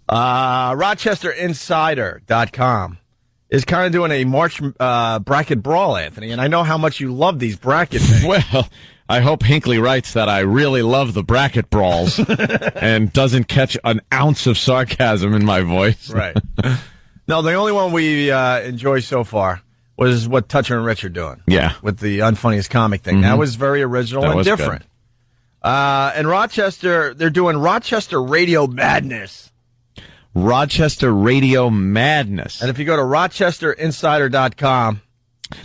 RochesterInsider.com is kind of doing a March bracket brawl, Anthony, and I know how much you love these bracket things. Well, I hope Hinckley writes that I really love the bracket brawls and doesn't catch an ounce of sarcasm in my voice. Right. No, the only one we enjoy so far was what Toucher and Rich are doing. Yeah. With the Unfunniest Comic thing. That was very original and different. And Rochester, they're doing Rochester Radio Madness. Rochester Radio Madness. And if you go to RochesterInsider.com,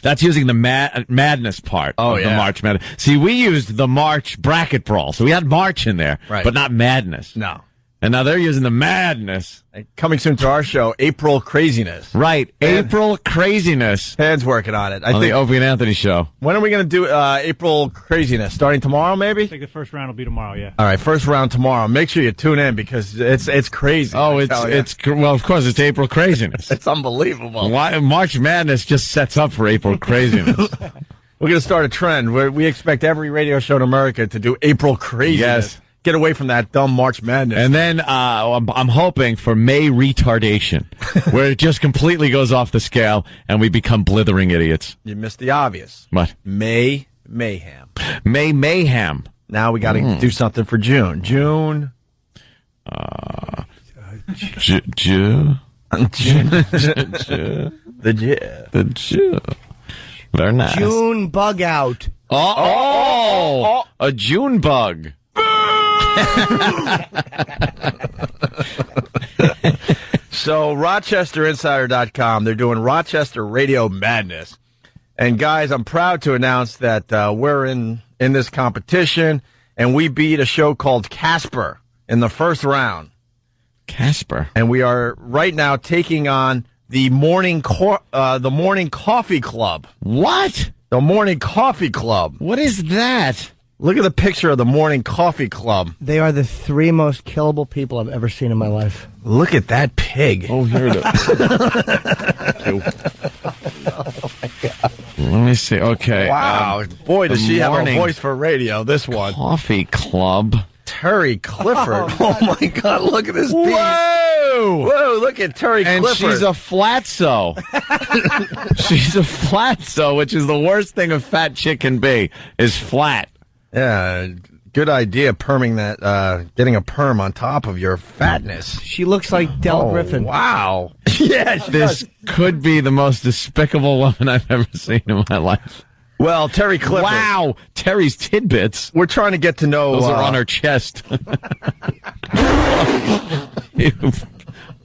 that's using the madness part of the March Madness. See, we used the March bracket brawl, so we had March in there, but not madness. No. And now they're using the madness. Coming soon to our show, April Craziness. Right, April Craziness. Pan's working on it. I think the Opie and Anthony show. When are we going to do April Craziness? Starting tomorrow, maybe? I think the first round will be tomorrow, yeah. All right, first round tomorrow. Make sure you tune in because it's crazy. Oh, well, of course, it's April Craziness. It's unbelievable. Why, March Madness just sets up for April Craziness. We're going to start a trend where we expect every radio show in America to do April Craziness. Yes. Get away from that dumb March Madness. And then I'm hoping for May retardation, where it just completely goes off the scale and we become blithering idiots. You missed the obvious. What? May Mayhem. May Mayhem. Now we got to do something for June. June. The Jew. Very nice. June bug out. Oh, a June bug. So RochesterInsider.com, they're doing Rochester Radio Madness. And guys, I'm proud to announce that we're in this competition, and we beat a show called Casper in the first round. Casper. And we are right now taking on the Morning Coffee Club. What? The Morning Coffee Club. What is that? Look at the picture of the Morning Coffee Club. They are the three most killable people I've ever seen in my life. Look at that pig. Oh, here it is. Oh, my God. Let me see. Okay. Wow. Boy, does she have a voice for radio, this one. Coffee Club. Terry Clifford. Oh, my God. Look at this beast. Whoa! Whoa, look at Terry Clifford. And she's a flatso. She's a flatso, which is the worst thing a fat chick can be, is flat. Yeah, good idea perming that, getting a perm on top of your fatness. She looks like Del Griffin. Wow. Yeah, this could be the most despicable woman I've ever seen in my life. Well, Terry Clifford. Wow, Terry's tidbits. We're trying to get to know... Those are on her chest.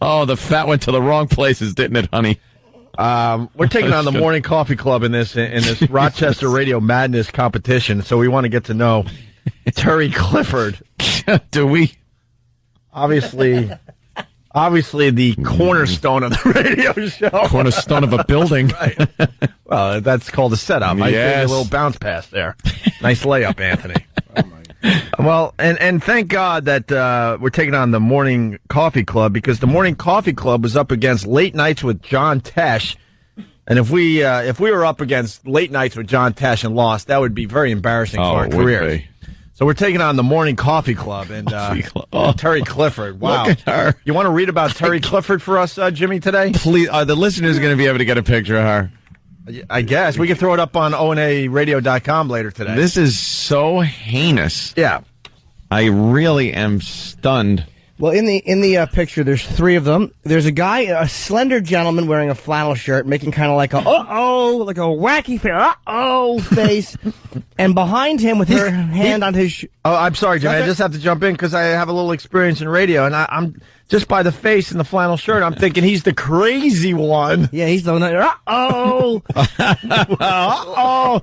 Oh, the fat went to the wrong places, didn't it, honey? We're taking on the Morning Coffee Club in this Rochester Radio Madness competition, so we want to get to know Terry Clifford. Do we? Obviously the cornerstone of the radio show. Cornerstone of a building. Right. Well, that's called a setup. I gave you a little bounce pass there. Nice layup, Anthony. Well, and thank God that we're taking on the Morning Coffee Club, because the Morning Coffee Club was up against Late Nights with John Tesh. And if we were up against Late Nights with John Tesh and lost, that would be very embarrassing for our careers. So we're taking on the Morning Coffee Club and Terry Clifford. Wow. Look at her. You want to read about Terry Clifford for us, Jimmy, today? Please. The listeners are going to be able to get a picture of her. I guess. We can throw it up on onaradio.com later today. This is so heinous. Yeah. I really am stunned. Well, in the picture, there's three of them. There's a guy, a slender gentleman wearing a flannel shirt, making kind of like a like a wacky face, and behind him with her hand on his. I'm sorry, Jimmy. I just have to jump in because I have a little experience in radio, and I'm just by the face and the flannel shirt, I'm thinking he's the crazy one. Yeah, he's the one.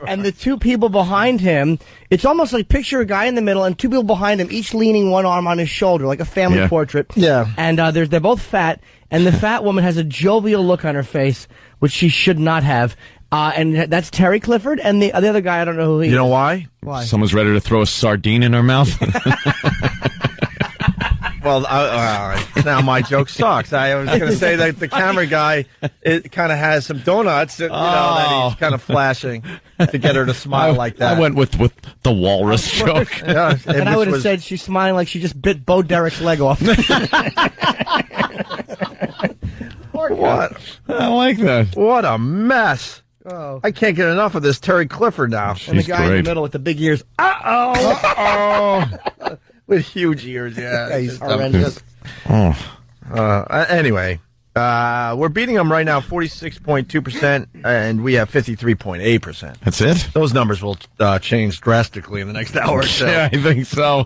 And the two people behind him, it's almost like picture a guy in the middle and two people behind him, each leaning one arm on his shoulder, like a family portrait. Yeah. And they're both fat, and the fat woman has a jovial look on her face, which she should not have. And that's Terry Clifford, and the other guy, I don't know who he is. You know why? Why? Someone's ready to throw a sardine in her mouth. Well, now my joke sucks. I was going to say that the camera guy kind of has some donuts, that he's kind of flashing to get her to smile like that. I went with the walrus joke. And I would have said she's smiling like she just bit Bo Derek's leg off. like that. What a mess. Oh. I can't get enough of this Terry Clifford now. And the guy in the middle with the big ears. Uh-oh. With huge ears, yeah. He's horrendous. Anyway, we're beating them right now 46.2%, and we have 53.8%. That's it? Those numbers will change drastically in the next hour or so. Yeah, I think so.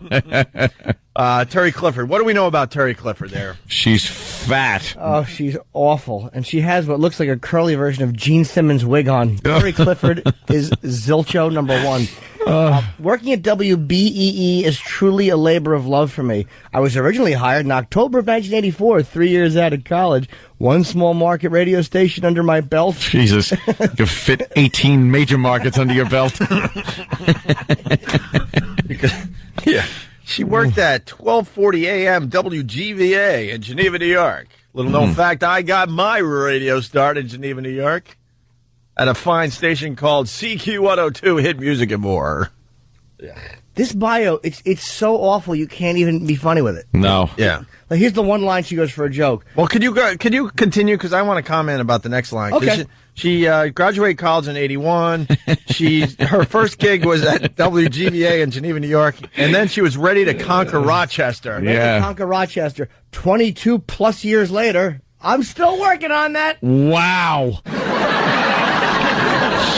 Terry Clifford. What do we know about Terry Clifford there? She's fat. Oh, she's awful. And she has what looks like a curly version of Gene Simmons' wig on. Terry Clifford is Zilcho #1. Working at WBEE is truly a labor of love for me. I was originally hired in October of 1984, 3 years out of college. One small market radio station under my belt. Jesus. You could fit 18 major markets under your belt. Yeah. She worked at 1240 AM WGVA in Geneva, New York. Little known fact, I got my radio start in Geneva, New York at a fine station called CQ102 Hit Music and More. Yeah. This bio, it's so awful you can't even be funny with it. No. Yeah. Like, here's the one line she goes for a joke. Well, could you continue? Because I want to comment about the next line. Okay. She graduated college in 81. Her first gig was at WGVA in Geneva, New York, and then she was ready to conquer Rochester. Yeah. Conquer Rochester. 22 plus years later, I'm still working on that. Wow.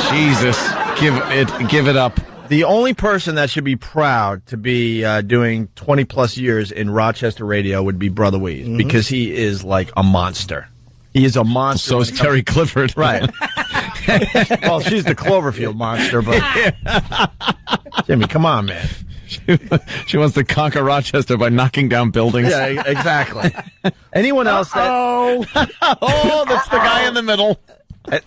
Jesus. Give it up. The only person that should be proud to be doing 20 plus years in Rochester radio would be Brother Weeze, because he is like a monster. He is a monster. So is Terry Clifford. Right. Well, she's the Cloverfield monster, but Jimmy, come on, man. She wants to conquer Rochester by knocking down buildings. Yeah, exactly. Anyone else that... Oh, that's the guy in the middle.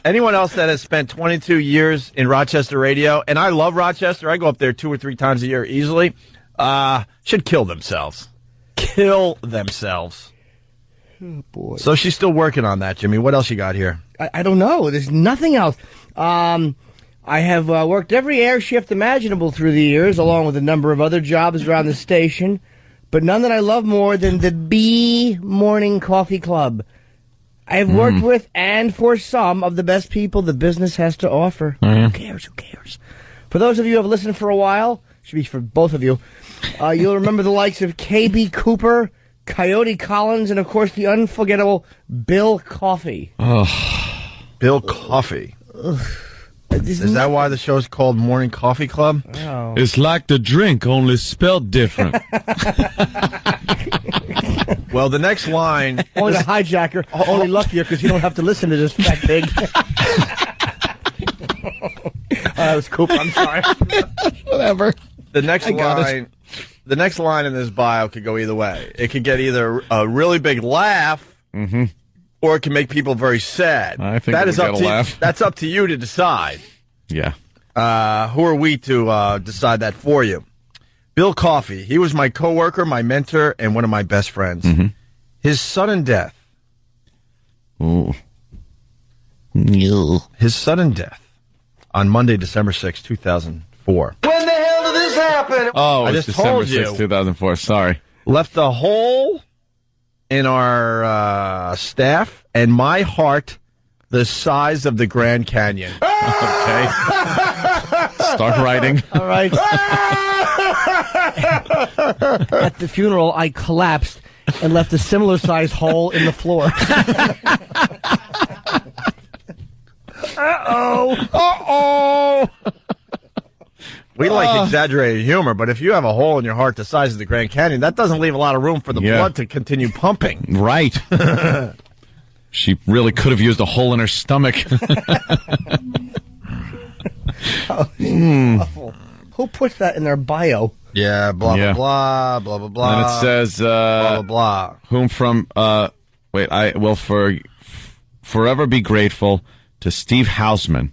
Anyone else that has spent 22 years in Rochester radio, and I love Rochester, I go up there 2 or 3 times a year easily, should kill themselves. Kill themselves. Oh, boy. So she's still working on that, Jimmy. What else you got here? I don't know. There's nothing else. I have worked every air shift imaginable through the years, along with a number of other jobs around the station, but none that I love more than the B Morning Coffee Club. I have worked with and for some of the best people the business has to offer. Who cares? Who cares? For those of you who have listened for a while, should be for both of you, you'll remember the likes of K.B. Cooper, Coyote Collins, and, of course, the unforgettable Bill Coffey. Oh. Bill Coffey. Is that why the show's called Morning Coffee Club? Oh. It's like the drink, only spelled different. Well, the next line... Only the hijacker, only luckier because you don't have to listen to this fat pig. That was Cooper, I'm sorry. Whatever. The next line in this bio could go either way. It could get either a really big laugh, or it can make people very sad. I think that is up to laugh. That's up to you to decide. Yeah. Who are we to decide that for you? Bill Coffey. He was my coworker, my mentor, and one of my best friends. His sudden death. Ooh. His sudden death on Monday, December 6, 2004. When the hell did this happen? Oh, I it's just December told you. 6, 2004. Sorry. Left a hole in our staff, and my heart the size of the Grand Canyon. Okay. Start writing. All right. At the funeral, I collapsed and left a similar-sized hole in the floor. Uh-oh. Uh-oh. We like exaggerated humor, but if you have a hole in your heart the size of the Grand Canyon, that doesn't leave a lot of room for the blood to continue pumping. Right. She really could have used a hole in her stomach. Awful. Who puts that in their bio? Yeah, blah, blah, blah, blah, blah. And it says, blah, blah, blah. Whom from, I will forever be grateful to Steve Hausman,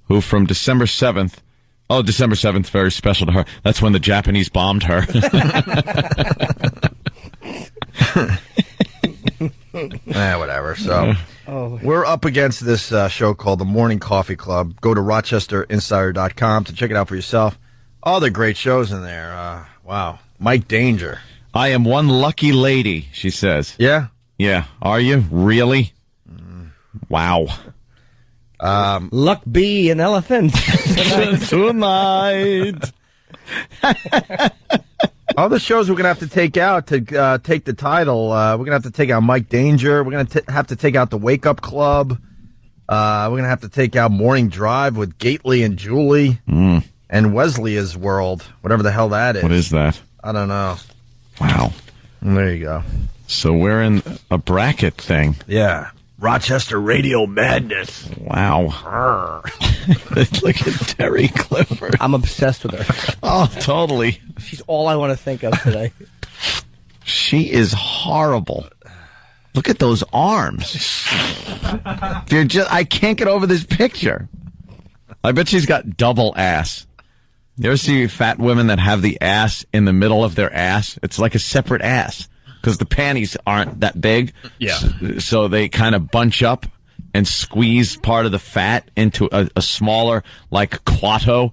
who from December 7th, December 7th, very special to her. That's when the Japanese bombed her. Whatever. So we're up against this show called the Morning Coffee Club. Go to RochesterInsider.com to check it out for yourself. All the great shows in there. Wow. Mike Danger. I am one lucky lady, she says. Yeah? Yeah. Are you? Really? Wow. Luck be an elephant. Tonight. All the shows we're going to have to take out to take the title. We're going to have to take out Mike Danger. We're going to have to take out the Wake Up Club. We're going to have to take out Morning Drive with Gately and Julie. And Wesley's World, whatever the hell that is. What is that? I don't know. Wow. There you go. So we're in a bracket thing. Yeah. Rochester Radio Madness. Wow. Look at Terry Clifford. I'm obsessed with her. Oh, totally. She's all I want to think of today. She is horrible. Look at those arms. I can't get over this picture. I bet she's got double ass. You ever see fat women that have the ass in the middle of their ass? It's like a separate ass because the panties aren't that big. Yeah. So they kind of bunch up and squeeze part of the fat into a smaller, like Quato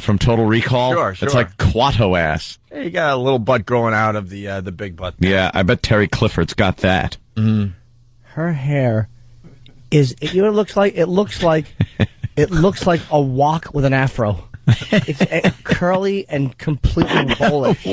from Total Recall. Sure. It's like Quato ass. Hey, you got a little butt growing out of the big butt there. Yeah, I bet Terry Clifford's got that. Her hair is. You know what it looks like? It looks like a wok with an afro. It's curly and completely bullish.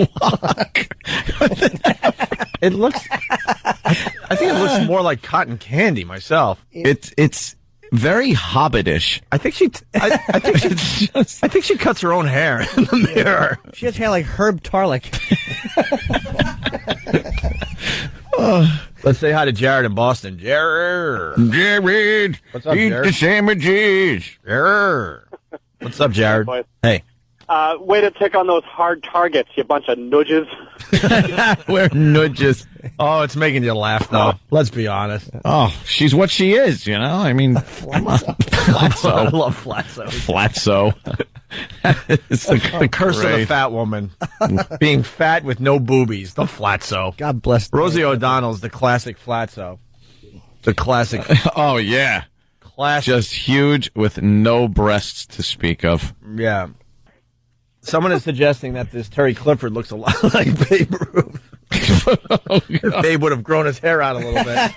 It looks. I think it looks more like cotton candy myself. It's very hobbitish. I think she. I think she cuts her own hair in the mirror. She has hair like Herb Tarlick. Let's say hi to Jared in Boston. Jared. Jared, What's up, eat Jared? the sandwiches. Jared. What's up, Jared? Hey. Way to pick on those hard targets, you bunch of nudges. We're nudges. Oh, it's making you laugh, though. Let's be honest. Oh, she's what she is, you know? I mean, come on. I Flatso. love Flatso. Flatso. It's The curse of the great. fat woman. Being fat with no boobies. The Flatso. God bless. Rosie O'Donnell's the classic Flatso. The classic. Oh, yeah. Classic. Just huge with no breasts to speak of. Yeah. Someone is suggesting that this Terry Clifford looks a lot like Babe Ruth. If Babe would have grown his hair out a little bit.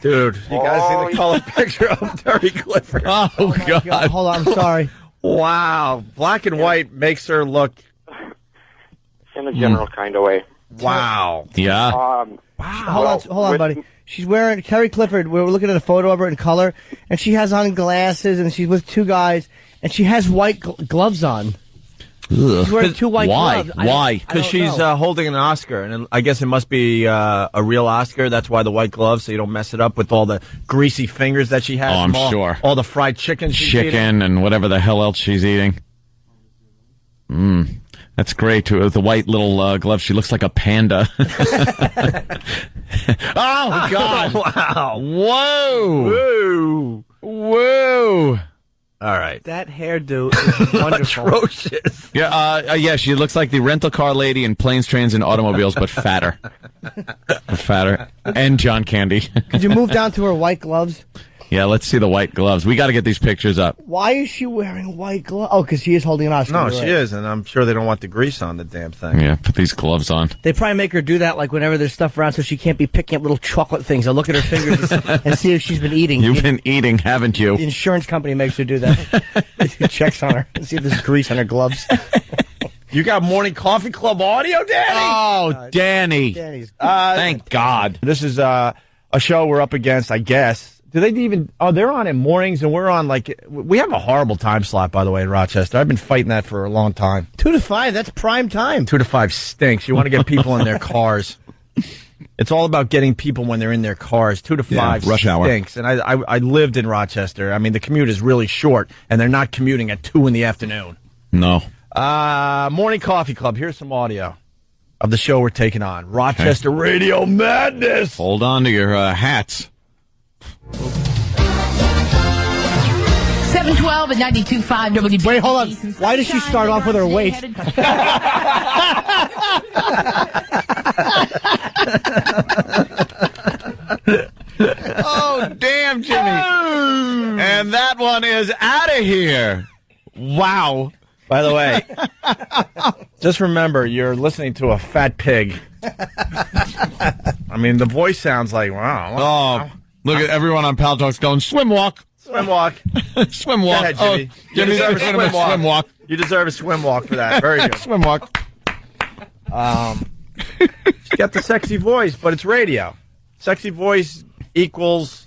Dude, you guys see the color picture of Terry Clifford? Oh, God. Hold on, I'm sorry. Wow. Black and white makes her look. In a general kind of way. Wow. Yeah. Hold on, buddy. She's wearing Terry Clifford. We were looking at a photo of her in color, and she has on glasses, and she's with two guys, and she has white gloves on. She's wearing two white gloves. Why? Because she's holding an Oscar, and I guess it must be a real Oscar. That's why the white gloves, so you don't mess it up with all the greasy fingers that she has. Oh, I'm sure. All the fried chicken she's eating. Chicken and whatever the hell else she's eating. That's great, too. With the white little gloves, she looks like a panda. Oh, God. Wow. Whoa. Woo. Whoa. All right. That hairdo is wonderful. Atrocious. Yeah, she looks like the rental car lady in Planes, Trains, and Automobiles, but fatter. And John Candy. Could you move down to her white gloves? Yeah, let's see the white gloves. We got to get these pictures up. Why is she wearing white gloves? Oh, because she is holding an Oscar. No, You're she right. is, and I'm sure they don't want the grease on the damn thing. Yeah, put these gloves on. They probably make her do that, like whenever there's stuff around, so she can't be picking up little chocolate things. They'll look at her fingers and see if she's been eating. You've been eating, haven't you? The insurance company makes her do that. He checks on her and see if there's grease on her gloves. You got Morning Coffee Club audio, Danny? Oh, Danny. Danny's. Thank God. This is a show we're up against, I guess. Do they even... Oh, they're on in mornings, and we're on, like... We have a horrible time slot, by the way, in Rochester. I've been fighting that for a long time. 2 to 5, that's prime time. 2 to 5 stinks. You want to get people in their cars. It's all about getting people when they're in their cars. 2 to 5 rush hour. stinks. And I lived in Rochester. I mean, the commute is really short, and they're not commuting at 2 in the afternoon. No. Morning Coffee Club. Here's some audio of the show we're taking on. Rochester Radio Madness. Hold on to your hats. 712 and 92.5 WB. Wait, hold on. Why does she start off with her weight? Oh, damn, Jimmy. And that one is out of here. Wow. By the way, just remember, you're listening to a fat pig. I'm mean, the voice sounds like, wow. Look at everyone on Pal Talks going, swim walk. Swim walk. Swim walk. Go ahead, Jimmy. You deserve a swim walk. You deserve a swim walk for that. Very good. Swim walk. She's got the sexy voice, but it's radio. Sexy voice equals...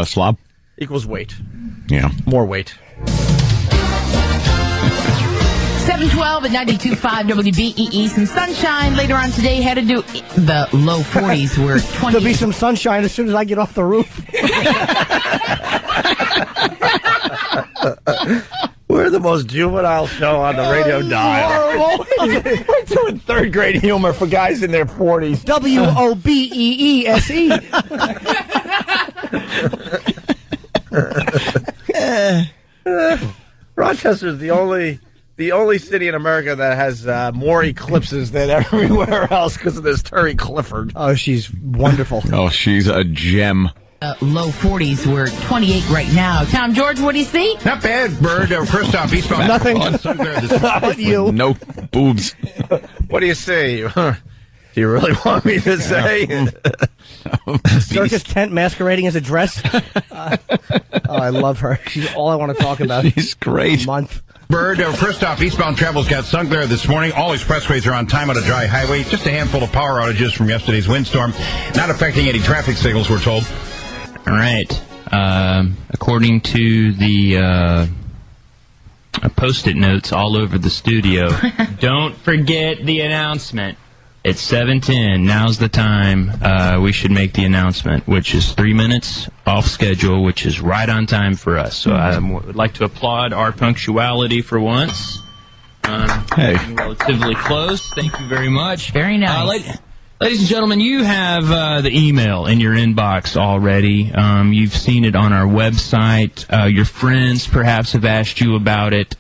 slob. Equals weight. Yeah. More weight. 712 at 92.5 WBEE. Some sunshine later on today. Had to do the low 40s. We're 20. There'll be some sunshine as soon as I get off the roof. We're the most juvenile show on the radio dial. We're doing third grade humor for guys in their 40s. WOBEESE. Rochester's the only city in America that has more eclipses than everywhere else because of this Terry Clifford. Oh, she's wonderful. Oh, she's a gem. Low 40s. We're 28 right now. Tom George, what do you see? Not bad, Bird. Christoph, eastbound. Nothing. But you. No boobs. What do you see? Do you really want me to say? Circus tent masquerading as a dress. I love her. She's all I want to talk about. She's great. Month. Bird, Christoph, eastbound travel's got sunk there this morning. All expressways are on time on a dry highway. Just a handful of power outages from yesterday's windstorm. Not affecting any traffic signals, we're told. All right. According to the Post-it notes all over the studio, don't forget the announcement. It's 7:10. Now's the time we should make the announcement, which is 3 minutes off schedule, which is right on time for us. So I would like to applaud our punctuality for once. Hey. Relatively close. Thank you very much. Very nice. Ladies and gentlemen, you have the email in your inbox already. You've seen it on our website. Your friends perhaps have asked you about it.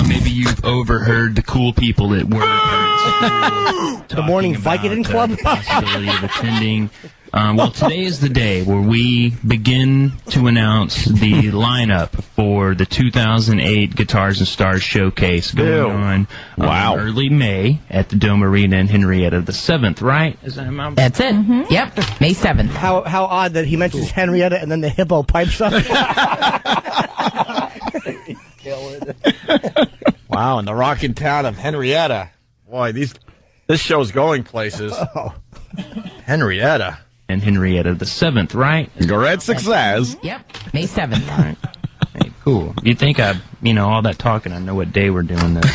Maybe you've overheard the cool people at work. The morning Vicodin Club? The possibility of attending. Well, today is the day where we begin to announce the lineup for the 2008 Guitars and Stars Showcase going on early May at the Dome Arena in Henrietta the 7th, right? Is that my... That's it. Mm-hmm. Yep, May 7th. How odd that he mentions Henrietta and then the hippo pipes up. Wow, in the rockin' town of Henrietta. Boy, this show's going places. Oh. Henrietta. And Henrietta the 7th, right? Great success. Yep, May 7th. All right. Hey, cool. You'd think all that talking, I know what day we're doing this.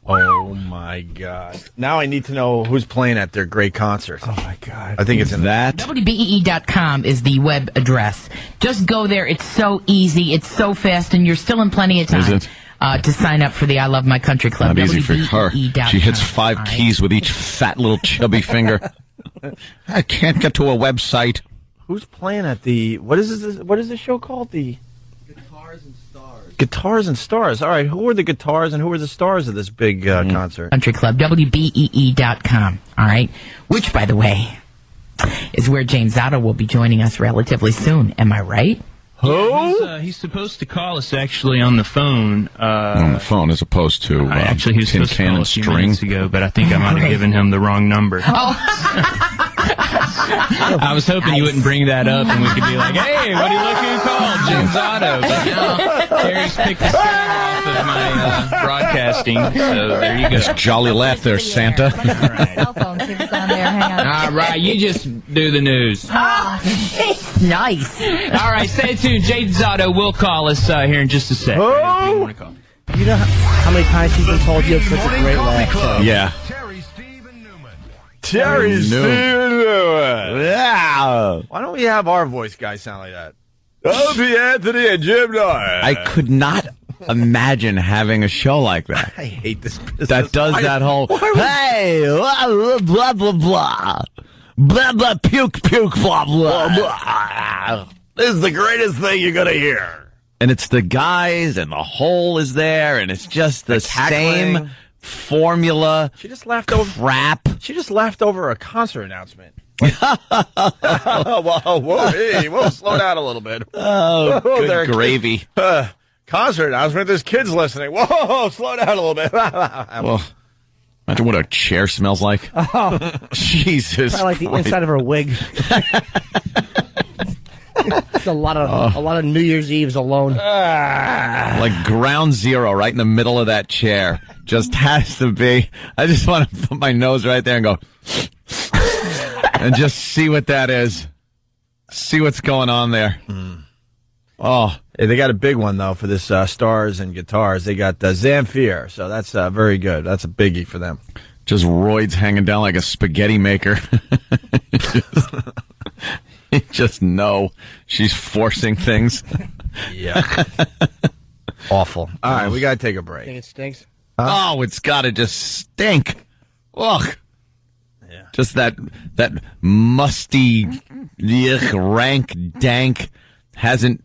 Oh, my God. Now I need to know who's playing at their great concert. Oh, my God. I think it's in that. WBEE.com is the web address. Just go there. It's so easy. It's so fast, and you're still in plenty of time. Is it? To sign up for the I Love My Country Club. Not easy for her. She hits 5 All keys with each fat little chubby finger. I can't get to a website. Who's playing at the... What is this show called? The... Guitars and Stars. All right, who are the guitars and who are the stars of this big concert? Country Club, WBEE.com. All right, which, by the way, is where James Otto will be joining us relatively soon. Am I right? Who? Yeah, he's supposed to call us actually on the phone. On the phone as opposed to actually, he was supposed to call us a few minutes ago, but I think I might have given him the wrong number. I was hoping you wouldn't bring that up and we could be like, hey, what do you look who called? James Otto. But now Terry's picked the stem off of my broadcasting, so there you go. Just jolly laugh there, Santa. All right. Cell phone, see if it's on there. Hang on. All right, you just do the news. It's nice. All right, stay tuned. James Otto will call us here in just a sec. Oh! You want to call? You know how many times he's been told you have such a great laugh? So. Yeah. Terry Stephen Newman. Yeah. Why don't we have our voice guys sound like that? Opie, Anthony, and Jim Norris. I could not imagine having a show like that. I hate this business. That does that whole, hey, blah, blah, blah, blah. Blah, blah, puke, puke, blah, blah, blah. This is the greatest thing you're going to hear. And it's the guys, and the hole is there, and it's just the same formula. She just laughed over crap. She just laughed over a concert announcement. Whoa, slow down a little bit. Oh, good gravy. Concert announcement. There's kids listening. Whoa, slow down a little bit. Well, imagine what a chair smells like. Oh, Jesus. I like the inside of her wig. It's a lot of New Year's Eves alone. Like ground zero right in the middle of that chair. Just has to be. I just want to put my nose right there and go and just see what that is. See what's going on there. Oh. Hey, they got a big one, though, for this Stars and Guitars. They got Zamfir, so that's very good. That's a biggie for them. Just roids hanging down like a spaghetti maker. You just know she's forcing things. Yeah. Awful. All right, we got to take a break. Think it stinks? Oh, it's got to just stink. Ugh. Yeah. Just that musty, yuck, rank, dank, hasn't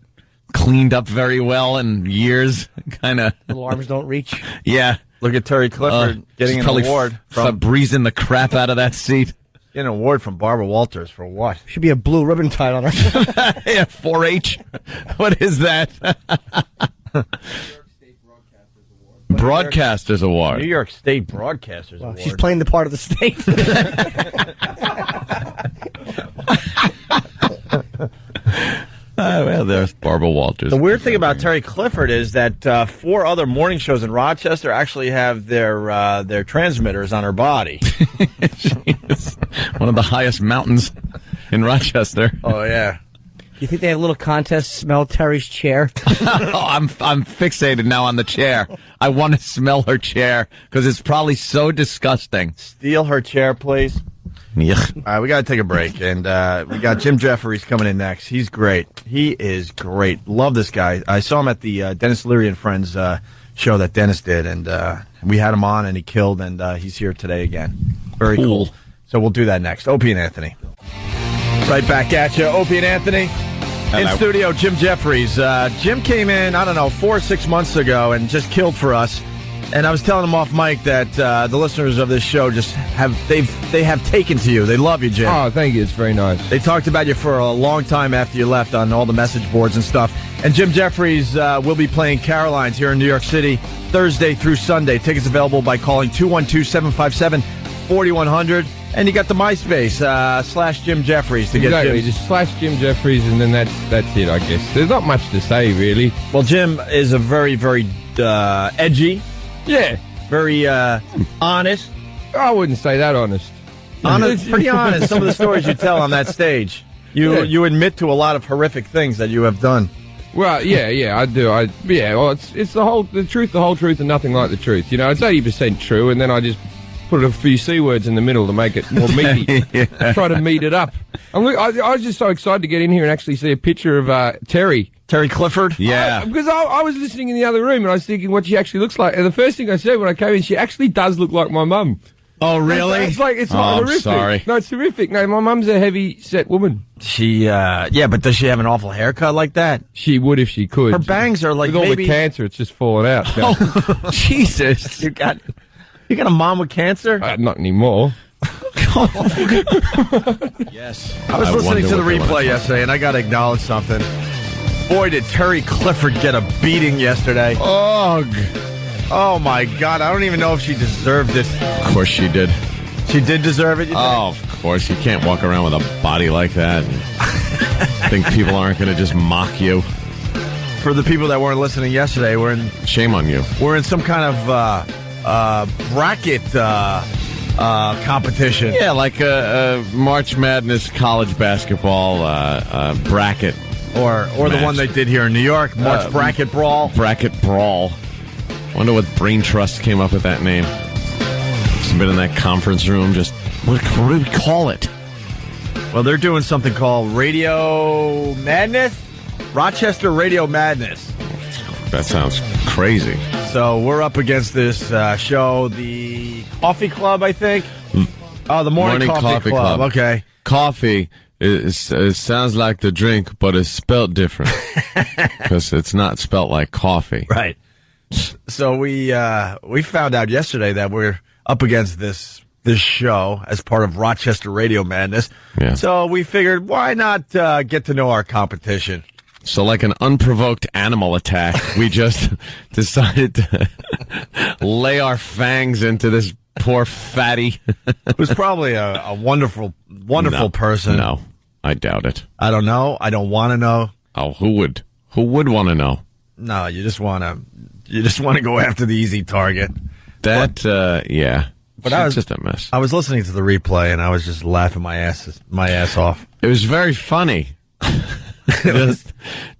cleaned up very well in years. Kind of. Little arms don't reach. Yeah. Look at Terry Clifford getting an award from breezing the crap out of that seat. Getting an award from Barbara Walters for what? Should be a blue ribbon tied on her. Yeah, 4-H. What is that? Broadcasters Award. New York State Broadcasters Award. She's playing the part of the state. Well, there's Barbara Walters. The weird thing about Terry Clifford is that 4 other morning shows in Rochester actually have their transmitters on her body. She is one of the highest mountains in Rochester. Oh, yeah. You think they have a little contest to smell Terry's chair? Oh, I'm fixated now on the chair. I want to smell her chair because it's probably so disgusting. Steal her chair, please. Yeah. All right, we got to take a break, and we got Jim Jefferies coming in next. He's great. He is great. Love this guy. I saw him at the Dennis Leary and Friends show that Dennis did, and we had him on, and he killed, and he's here today again. Very cool. So we'll do that next. Opie and Anthony. Right back at you. Opie and Anthony. Hello. In studio, Jim Jefferies. Jim came in, 4 or 6 months ago, and just killed for us. And I was telling him off mic that the listeners of this show just they have taken to you. They love you, Jim. Oh, thank you. It's very nice. They talked about you for a long time after you left on all the message boards and stuff. And Jim Jefferies will be playing Caroline's here in New York City Thursday through Sunday. Tickets available by calling 212-757-4100. And you got the MySpace / Jim Jefferies to get Jim. Just / Jim Jefferies, and then that's it, I guess. There's not much to say, really. Well, Jim is a very, very edgy. Yeah. Very honest. I wouldn't say that honest. Honest, pretty honest. Some of the stories you tell on that stage. You admit to a lot of horrific things that you have done. Well, yeah, I do. Well, it's the truth, and nothing like the truth. You know, it's 80% true, and then I just put a few C words in the middle to make it more meaty. Yeah. Try to meat it up. I was just so excited to get in here and actually see a picture of Terry Clifford? Yeah. Because I was listening in the other room and I was thinking what she actually looks like. And the first thing I said when I came in, she actually does look like my mum. Oh, really? It's horrific. I'm sorry. No, it's horrific. No, my mum's a heavy-set woman. She, but does she have an awful haircut like that? She would if she could. Her bangs are like with all the cancer, it's just falling out. Oh, Jesus. You got a mom with cancer? Not anymore. Yes. I was listening to the replay yesterday, and I got to acknowledge something. Boy, did Terry Clifford get a beating yesterday. Ugh. Oh, my God. I don't even know if she deserved it. Of course she did. She did deserve it, you think? Oh, of course. You can't walk around with a body like that and think people aren't going to just mock you. For the people that weren't listening yesterday, Shame on you. We're in some kind of bracket competition. Yeah, like a March Madness college basketball bracket. Or match. the one they did here in New York, March Bracket Brawl. Bracket Brawl. Wonder what brain trust came up with that name. Just been in that conference room, just, what do we call it? Well, they're doing something called Radio Madness? Rochester Radio Madness. That sounds crazy. So we're up against this show, the Coffee Club, I think. Oh, the Morning Coffee Club. Okay. Coffee. It sounds like the drink, but it's spelled different because it's not spelled like coffee. Right. So we found out yesterday that we're up against this this show as part of Rochester Radio Madness. Yeah. So we figured, why not get to know our competition? So like an unprovoked animal attack, we just decided to lay our fangs into this poor fatty. Who's probably a wonderful person. No, I doubt it. I don't know. I don't want to know. Oh, who would want to know? No, you just want to go after the easy target. Yeah. But it's just a mess. I was listening to the replay and I was just laughing my ass off. It was very funny.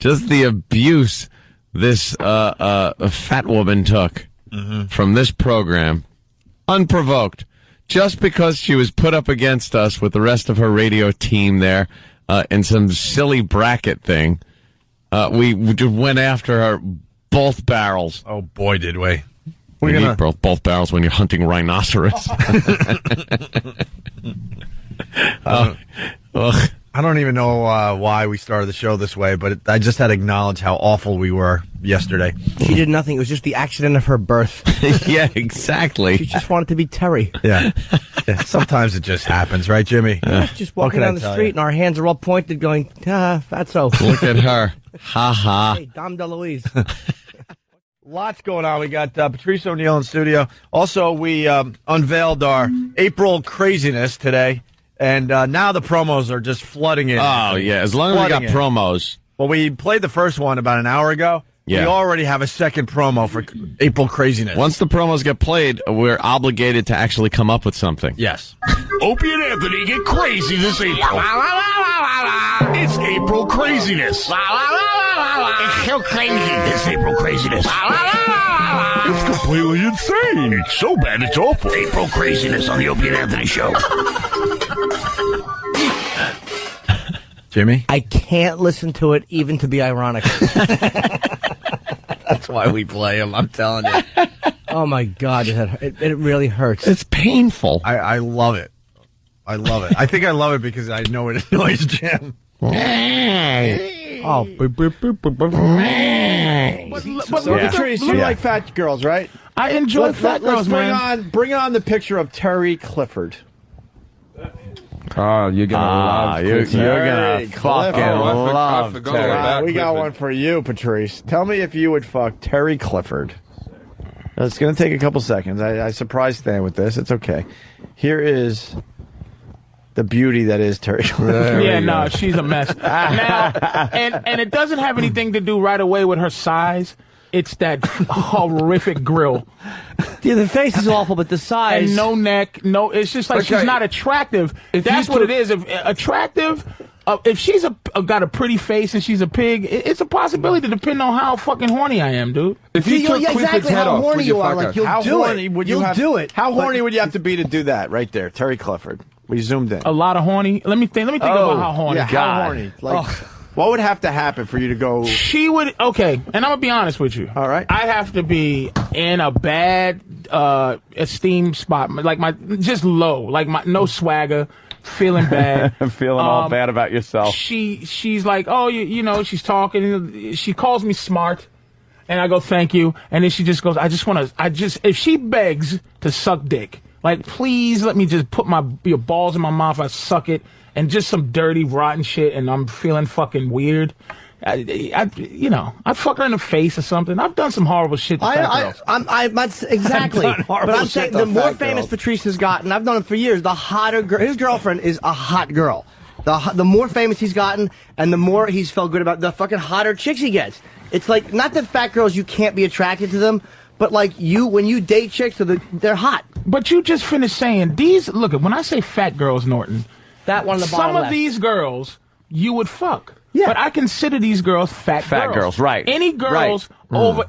just the abuse this fat woman took from this program, unprovoked, just because she was put up against us with the rest of her radio team there in some silly bracket thing. We just went after her both barrels. Oh boy, did we! We need both barrels when you're hunting rhinoceros. I don't even know why we started the show this way, but I just had to acknowledge how awful we were yesterday. She did nothing. It was just the accident of her birth. Yeah, exactly. She just wanted to be Terry. Yeah. Sometimes it just happens, right, Jimmy? Just walking down the street and our hands are all pointed going, fatso. Look at her. Ha ha. Hey, Dom DeLuise. Lots going on. We got Patrice O'Neill in studio. Also, we unveiled our April craziness today, and now the promos are just flooding in. Oh, yeah, as long as we got promos. Well, we played the first one about an hour ago. Yeah. We already have a second promo for April craziness. Once the promos get played, we're obligated to actually come up with something. Yes. Opie and Anthony get crazy this April. It's April craziness. It's so crazy. It's April craziness. It's completely insane. It's so bad it's awful. April craziness on the Opie and Anthony show. Jimmy? I can't listen to it even to be ironic. That's why we play them, I'm telling you. Oh my God, it really hurts. It's painful. I love it. I love it. I think I love it because I know it annoys Jim. Oh, but Patrice, you like fat girls, right? I enjoy fat girls, man. Bring on the picture of Terry Clifford. Oh, you're gonna love. You're gonna fucking love Terry. We got one for you, Patrice. Tell me if you would fuck Terry Clifford. It's going to take a couple seconds. I surprised Stan with this. It's okay. Here is the beauty that is Terry Clifford. Yeah, no, she's a mess. Now, and it doesn't have anything to do right away with her size. It's that horrific grill. Yeah, the face is awful, but the size. And no neck, no. It's just like she's not attractive. That's what it is. If attractive, if she's got a pretty face and she's a pig, it's a possibility depending on how fucking horny I am, dude. If you took Clifford's head off, horny you are, like how horny would you do it? How horny would you have to be to do that right there, Terry Clifford? We zoomed in. A lot of horny. Let me think about how horny. Yeah, how horny? Like. What would have to happen for you to go? She would, okay, and I'm going to be honest with you. All right. I'd have to be in a bad esteem spot, like just low, like no swagger, feeling bad. Feeling all bad about yourself. She's like, oh, you know, she's talking, she calls me smart, and I go, thank you, and then she just goes, if she begs to suck dick, like, please let me just put your balls in my mouth, I suck it. And just some dirty, rotten shit, and I'm feeling fucking weird. I'd fuck her in the face or something. I've done some horrible shit to fat girls. Exactly. But I'm saying the more famous Patrice has gotten, I've known him for years, the hotter girl. His girlfriend is a hot girl. The more famous he's gotten, and the more he's felt good about, the fucking hotter chicks he gets. It's like, not that fat girls, you can't be attracted to them, but like when you date chicks, they're hot. But you just finished saying, look, when I say fat girls, Norton, that one on the bottom some of left. These girls you would fuck. Yeah. But I consider these girls fat girls, right. Any girls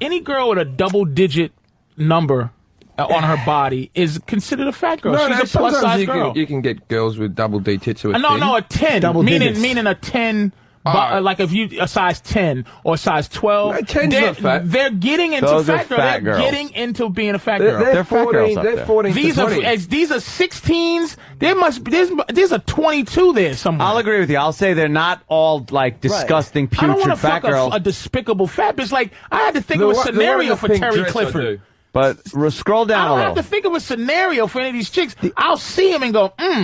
any girl with a double-digit number on her body is considered a fat girl. She's a plus-size girl. You can get girls with double D tits who are No, a 10. Double digits. Meaning a 10... like if you a size 10 or size 12, 10's not fat. They're getting into Those fat girl. fat They're girls. getting into being a fat girl. They're fat 14, girls up they're there. 14 These to are 20. these are 16s. There's a 22 there somewhere. I'll agree with you. I'll say they're not all like disgusting, I don't want putrid to fat fuck girls. a despicable fat bitch. Like I had to think of a scenario for Terry Clifford. But scroll down I a don't little. have to think of a scenario for any of these chicks. I'll see him and go,